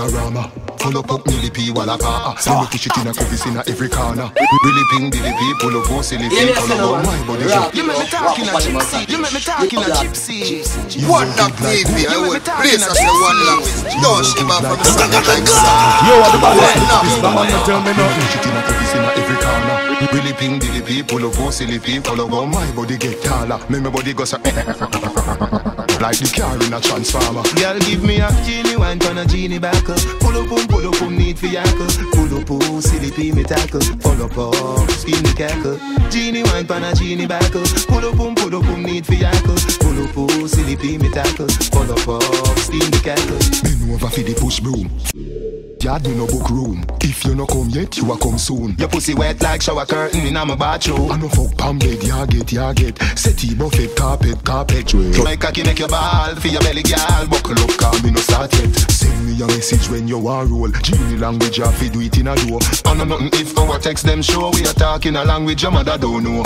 Rama, pull up Millie P while I car. So we push it in a crevice in every corner. Billy Ping, Billy P, pull up go silly P, pull up my body. You make me talking a gypsy. You make me talking a gypsy. What that TV? I will place us in one language. Don't shiver from the sun like sun. Yo, what the ball? This man not tell me nothing. Push it in a crevice in every corner. Billy Ping, Billy P, pull up go silly P, pull up my body get taller. Me body go so like the car in a transformer. Girl, give me a genie wine on a genie back up. Pull up, need for yackle. Pull up, silly pee me tackle. Pull up, skin the cackle. Genie wine on a genie back up. Pull up, need for yackle. Pull up, silly pee me tackle. Pull up, skin the cackle. Me know over for the push broom. Yard me no book room. If you no come yet, you a come soon. Your pussy wet like shower curtain in my bathroom. I no fuck palm bed, ya get. Settee buffet, carpet. My cocky make your ball for your belly, girl. Buckle up, call me no start yet. Send me a message when you want roll. Genie language, I fi do it in a door. I know nothing if our text them show. We are talking a language your mother don't know.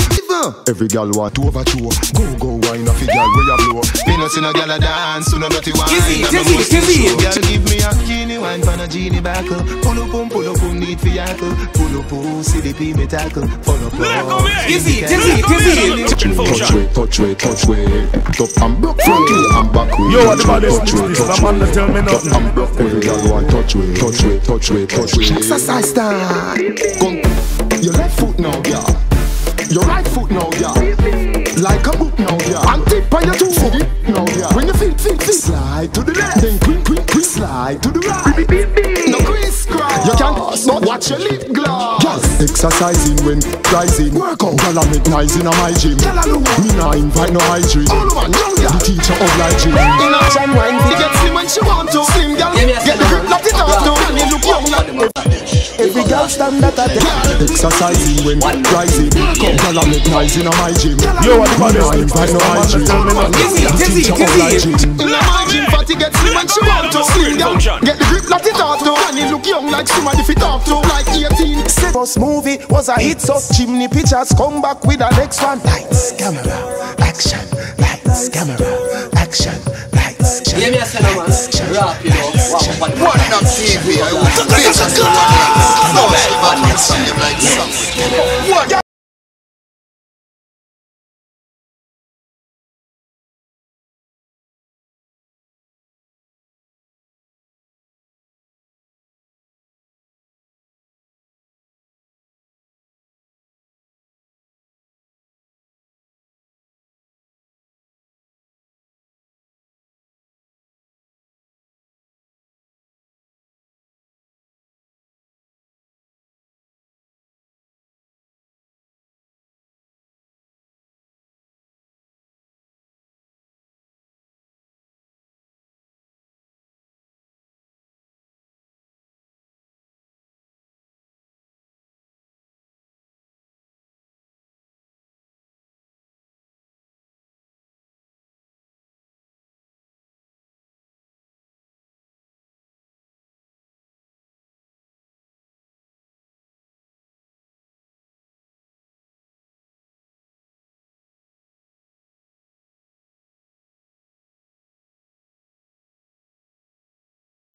Every girl want to overthrow. Go, wine off a girl where you blow. Me no see no girl a dance, so no dirty wine. Kizzy. Girl give me a genie wine pan a genie back. Pull up, need for yackle. Pull up, CDP me tackle. Follow up, Kizzy. Touch way. Top and broke frontly and back way. Yo, what the baddest this? The man that tell me nothing. Top and broke way. Girl want touch way. Exercise time. Come, your left foot now, girl. Your right foot now, girl. Like a boot now, girl. And tip on your two feet now, girl. When you feel, slide to the left. Then quick, slide to the right. No crisscross. You can't not watch your lip gloss. Girl, exercising when rising. Work out. Girl, I make nice in my gym. Me nah invite no hygiene. The teacher obliging. In action wine, he gets slim when she want to. Slim girl, get the grip like it out to. And you look young like every girl stand at a girl. Exercising when rising. Come, girl, I make nice in my gym. Yo, what the baddest Invite no hygiene. Kizzy. in a margin, fatty gets slim when she want to. Slim girl, get the grip like it out to. And you look young like somebody fit talk to. Like 18. First movie was a hit, so chimney pictures come back with the next one. Lights, camera, action. Lights, camera, action. Lights, camera. Yeah, me a say no man. Rap, you know. One up TV, I will face us to one. No, Batman see him like something.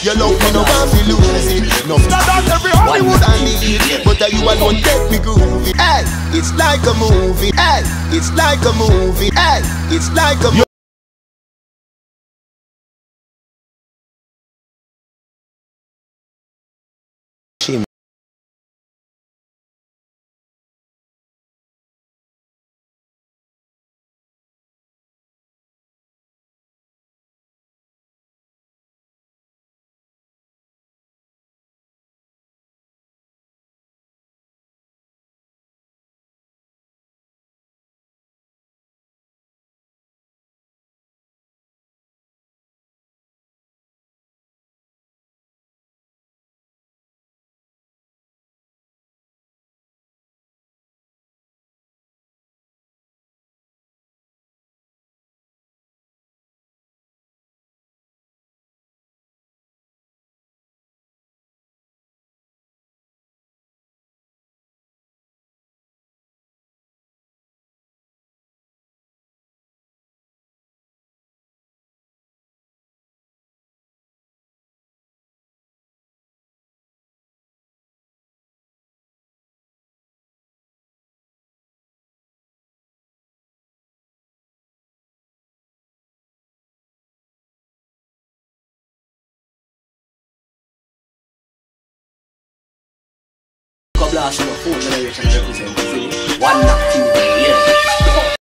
Your love me no want to lose it. No, not every Hollywood I need. But you alone take me groovy. Hey, it's like a movie. Hey, it's like a movie. Hey, it's like a movie. Blast your phone generation represent. One knock TV, yeah.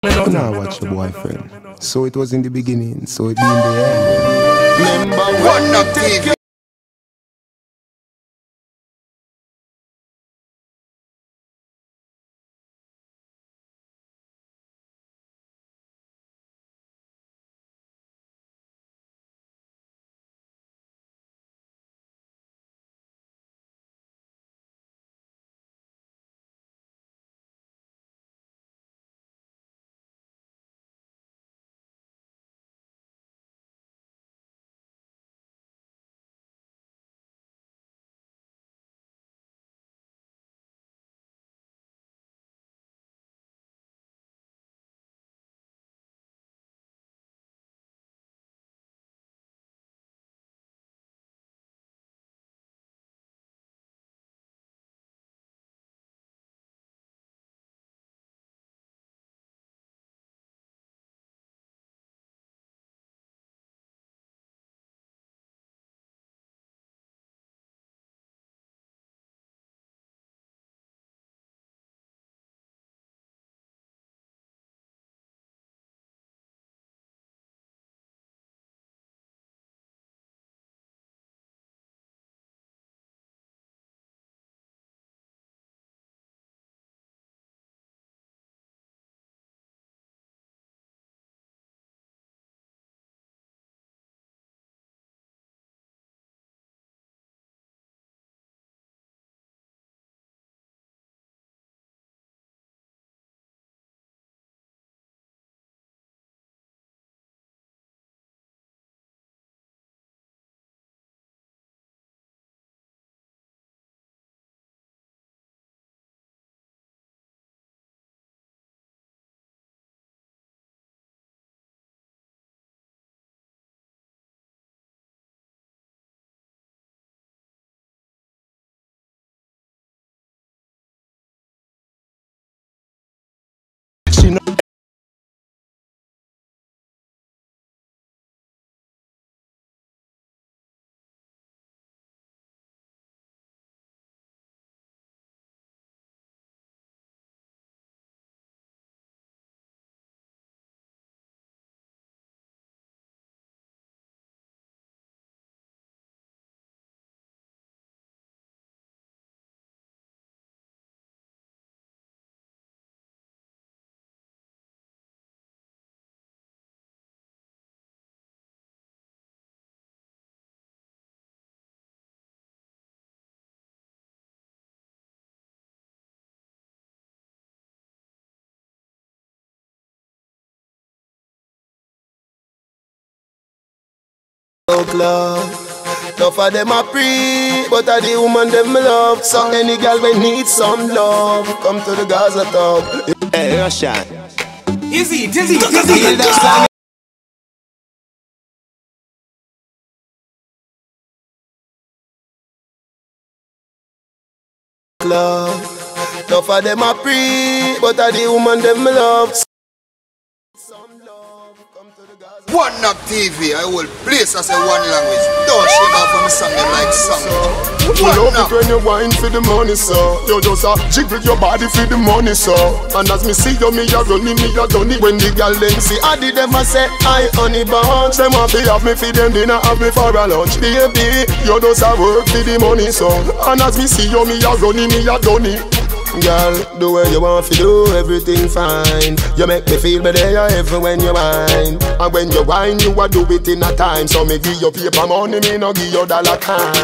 Now watch your boyfriend. So it was in the beginning, so it be in the end. Remember One up TV. she know. Club. Enough of them a pre, but I the woman them me love. So any girl we need some love, come to the Gaza top. Hey, Russian. Easy. Club. Enough of them a pre, but I the woman them me love. Some love, come to the Gaza. One up TV. I will place as a one language. Don't shame off from song them like song. You love it when you whine for the money, so you just a jiggle your body for the money, so. And as me see you, me a running, me a done it. When the girl them see I did them a say I honey bunch. Them want to have me for them dinner, have me for a lunch. Baby, you just a work for the money, so. And as me see you, me a running, me a done it. Girl, do what you want to do, everything fine. You make me feel better every when you whine. And when you whine, you a do it in a time. So me give you paper money, me no give you dollar kind.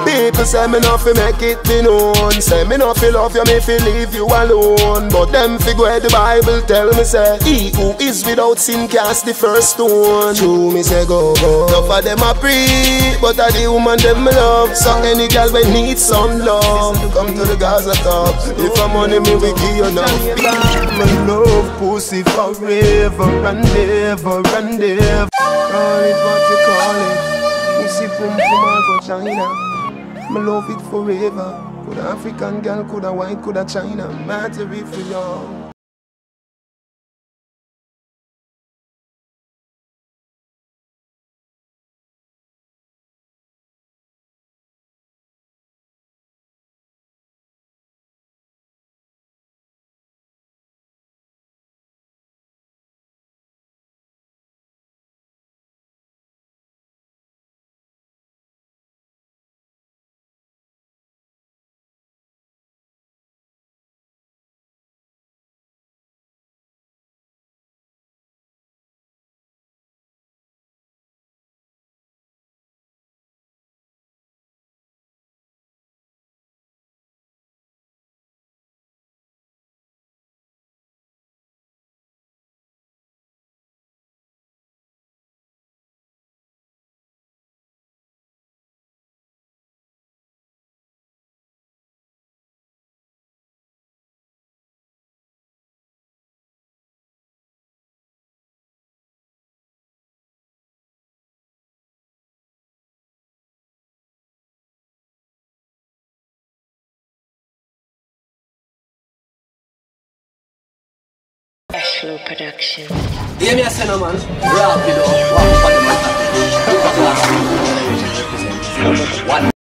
People say me not fi make it be known. Say me not fi love you, me fi leave you alone. But them fi go the Bible tell me say, he who is without sin cast the first stone. True me say go. Enough of them a pre, but I the woman them me love. So any girl we need some love, come to the Gaza top. If I'm money, me we give you enough. Me love pussy forever and ever and ever. Call it what you call it. Pussy pum pum all go China. Me love it forever. Could a African girl, could a white, could a China. Matter if you young. Ashlow Production. Hear me a say no man, rap it up, walk for the matter. One.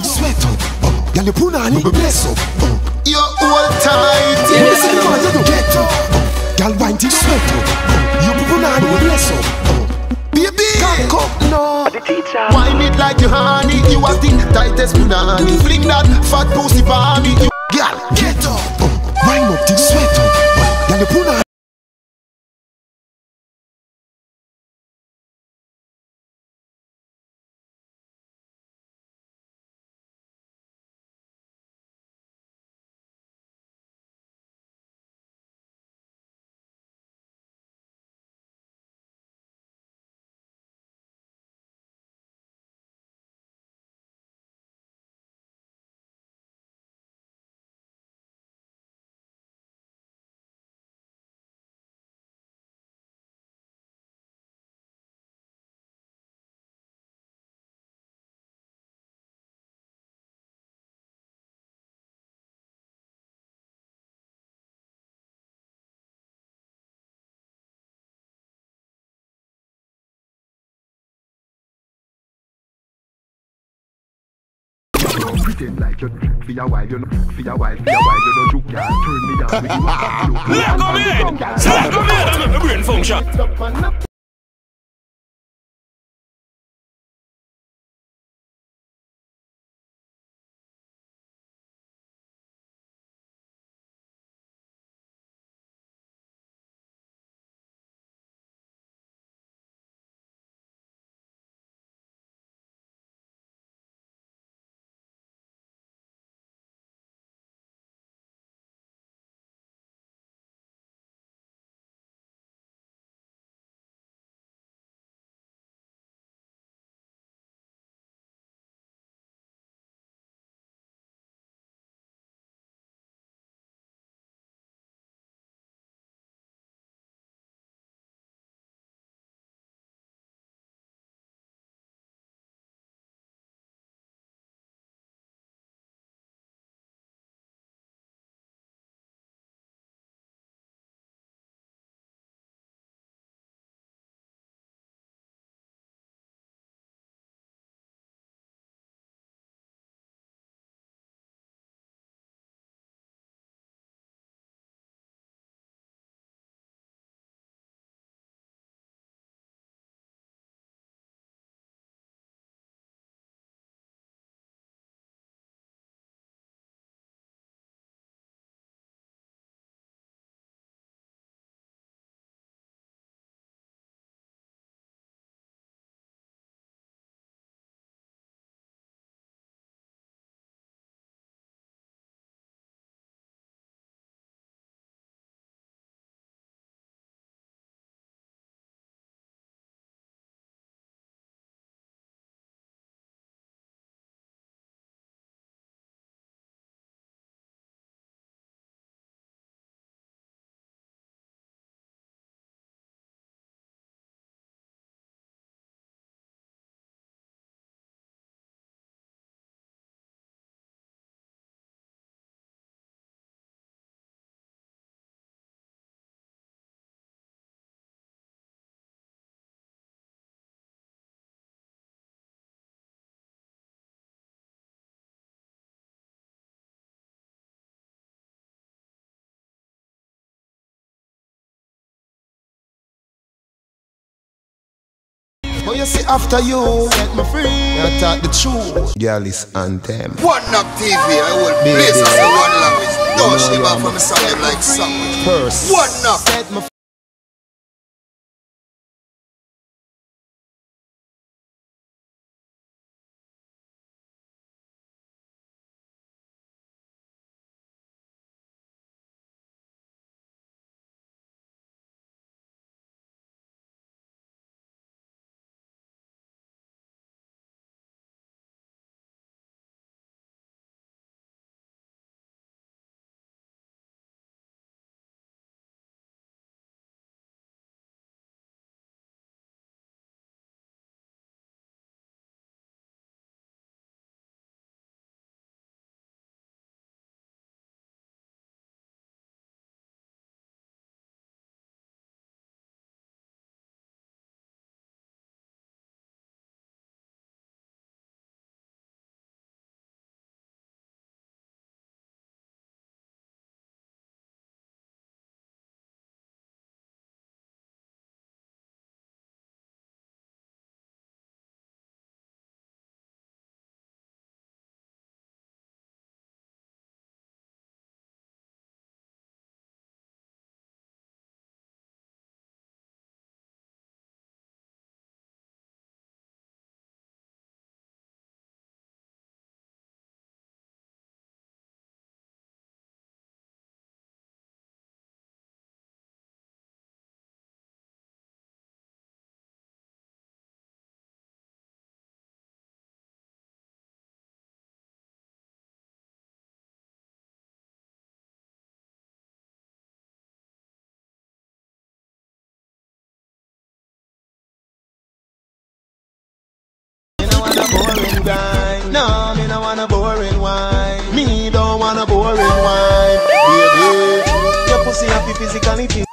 Sweat up, girl you punani, bless up. You hold tight. Get up, girl wine till sweat up. You punani, bless up. Baby, Cock up no. wine it like you honey. You have the tightest punani. Fling that fat pussy for me. Girl, get up, wine up till sweat up. Girl you punani. don't pretend like you for a while, you know, for a while, you know, you can't turn me down with you. Let go me! Let go me! The brain function. But you see after you set me free, I talk the truth. Girl is anthem. One Knock TV, I will place us in one language. Don't shave off from the song them like sandwich. First. One Knock. Set me grind. No, me no want a boring wine. Me don't want a boring wine. Baby, your pussy happy physically fit.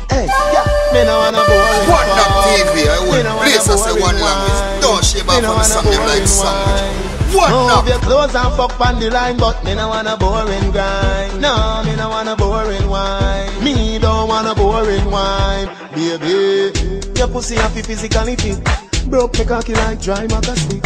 Hey, yeah, me no want a boring wine. One Knock TV, I will place us in one language. Don't shave off from the song them like sandwich. Move your clothes and fuck on the line, but me no wanna boring grind. No, me no wanna boring wine. Me don't wanna boring wine, baby. Your pussy happy physically fit. Broke me cocky like dry maca stick.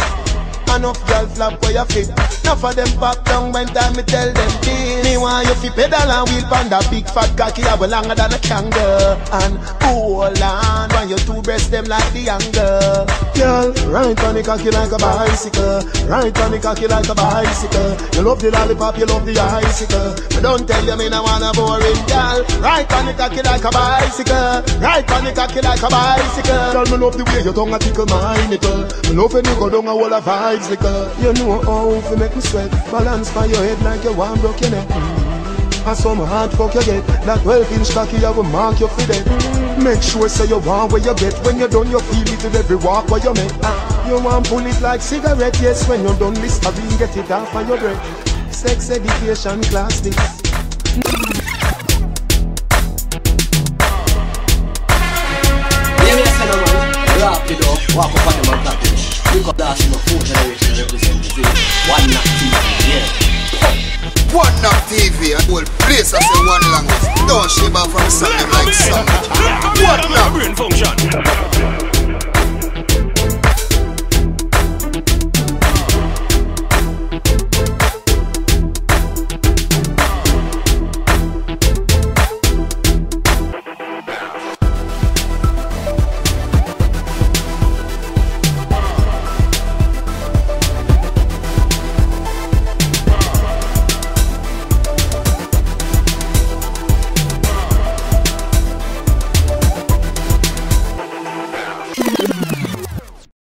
Enough girl flap where you fit. Enough of them pop down when time me tell them this. Me want you fi pedal and wheel pan that big fat cocky a go longer than a kangaroo. And hold on when you two breast them like the younger. Girl, ride on the cocky like a bicycle. Ride on the cocky like a bicycle. You love the lollipop, you love the icicle. But don't tell you me no wanna boring girl. Ride on the cocky like a bicycle. Ride on the cocky like a bicycle. Girl, me love the way your tongue a tickle my nipple. Me love when you go down a wall of vibes. You know how to make me sweat. Balance by your head like you want broke your neck. And some hard fuck you get. That 12-inch cocky I will mark you for dead. Make sure so you want where you get. When you're done you feel it in every walk where you make. You want pull it like cigarette. Yes, when you're done Listerine get it off of your breath. Sex education class this. Rap it up, walk up on the mountain. Look up that in the 4th generation representative. One Knock TV, yeah. One Knock TV, a whole place I say one language. Don't shiver from something like something. One Knock. Brain function.